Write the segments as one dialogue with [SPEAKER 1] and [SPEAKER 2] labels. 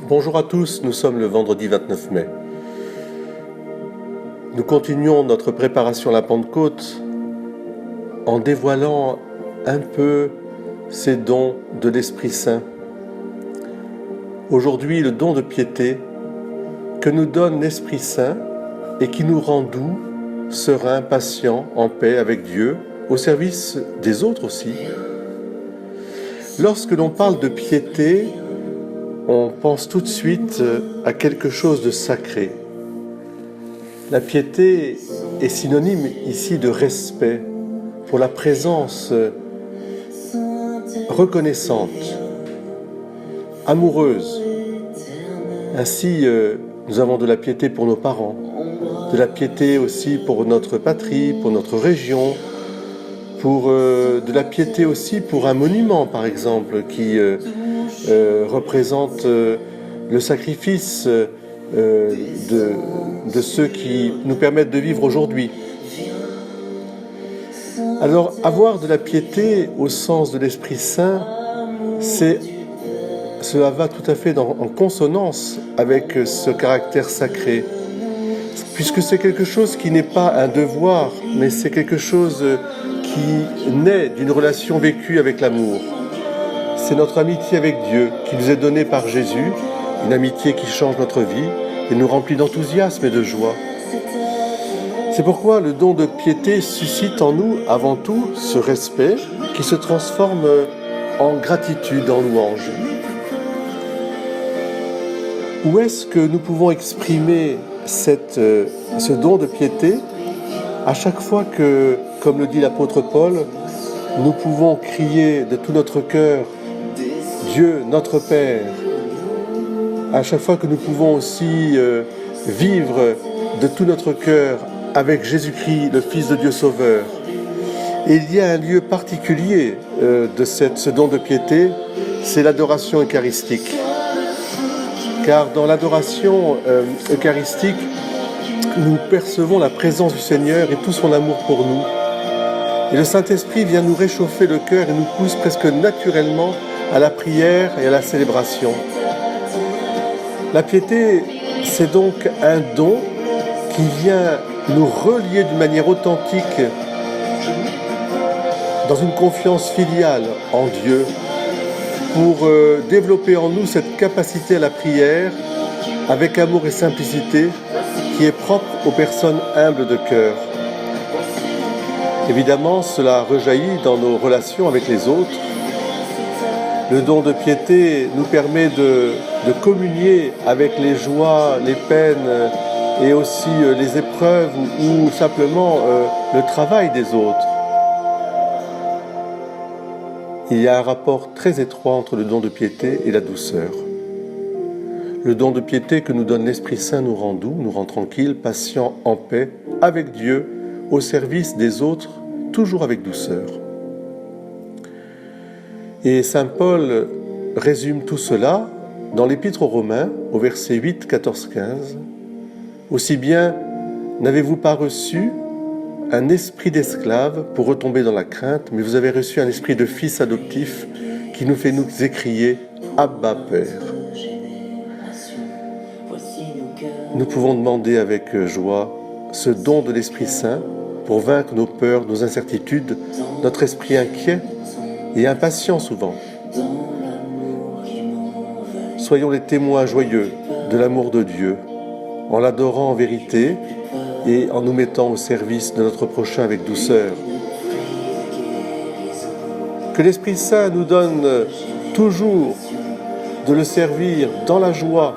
[SPEAKER 1] Bonjour à tous, nous sommes le vendredi 29 mai. Nous continuons notre préparation à la Pentecôte en dévoilant un peu ces dons de l'Esprit Saint. Aujourd'hui, le don de piété que nous donne l'Esprit Saint et qui nous rend doux, sereins, patients, en paix avec Dieu, au service des autres aussi. Lorsque l'on parle de piété, on pense tout de suite à quelque chose de sacré. La piété est synonyme ici de respect pour la présence reconnaissante, amoureuse. Ainsi, nous avons de la piété pour nos parents, de la piété aussi pour notre patrie, pour notre région, de la piété aussi pour un monument, par exemple, qui représente le sacrifice de ceux qui nous permettent de vivre aujourd'hui. Alors, avoir de la piété au sens de l'Esprit Saint, cela va tout à fait en consonance avec ce caractère sacré, puisque c'est quelque chose qui n'est pas un devoir, mais c'est quelque chose qui naît d'une relation vécue avec l'amour. C'est notre amitié avec Dieu qui nous est donnée par Jésus, une amitié qui change notre vie et nous remplit d'enthousiasme et de joie. C'est pourquoi le don de piété suscite en nous avant tout ce respect qui se transforme en gratitude, en louange. Où est-ce que nous pouvons exprimer ce don de piété? À chaque fois que, comme le dit l'apôtre Paul, nous pouvons crier de tout notre cœur « Dieu, notre Père », à chaque fois que nous pouvons aussi vivre de tout notre cœur avec Jésus-Christ, le Fils de Dieu Sauveur. Et il y a un lieu particulier de ce don de piété, c'est l'adoration eucharistique. Car dans l'adoration eucharistique, nous percevons la présence du Seigneur et tout son amour pour nous. Et le Saint-Esprit vient nous réchauffer le cœur et nous pousse presque naturellement à la prière et à la célébration. La piété, c'est donc un don qui vient nous relier d'une manière authentique dans une confiance filiale en Dieu pour développer en nous cette capacité à la prière avec amour et simplicité qui est propre aux personnes humbles de cœur. Évidemment, cela rejaillit dans nos relations avec les autres. Le don de piété nous permet de communier avec les joies, les peines et aussi les épreuves ou simplement le travail des autres. Il y a un rapport très étroit entre le don de piété et la douceur. Le don de piété que nous donne l'Esprit Saint nous rend doux, nous rend tranquilles, patients, en paix, avec Dieu, au service des autres, toujours avec douceur. Et saint Paul résume tout cela dans l'Épître aux Romains, au verset 8, 14, 15. « Aussi bien, n'avez-vous pas reçu un esprit d'esclave pour retomber dans la crainte, mais vous avez reçu un esprit de fils adoptif qui nous fait nous écrier « Abba, Père ». Nous pouvons demander avec joie ce don de l'Esprit Saint pour vaincre nos peurs, nos incertitudes, notre esprit inquiet et impatient souvent. Soyons les témoins joyeux de l'amour de Dieu, en l'adorant en vérité et en nous mettant au service de notre prochain avec douceur. Que l'Esprit Saint nous donne toujours de le servir dans la joie.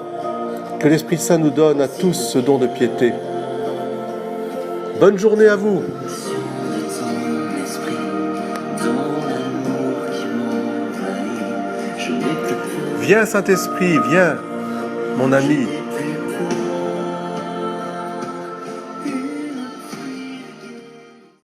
[SPEAKER 1] Que l'Esprit Saint nous donne à tous ce don de piété. Bonne journée à vous. Viens Saint-Esprit, viens, mon ami.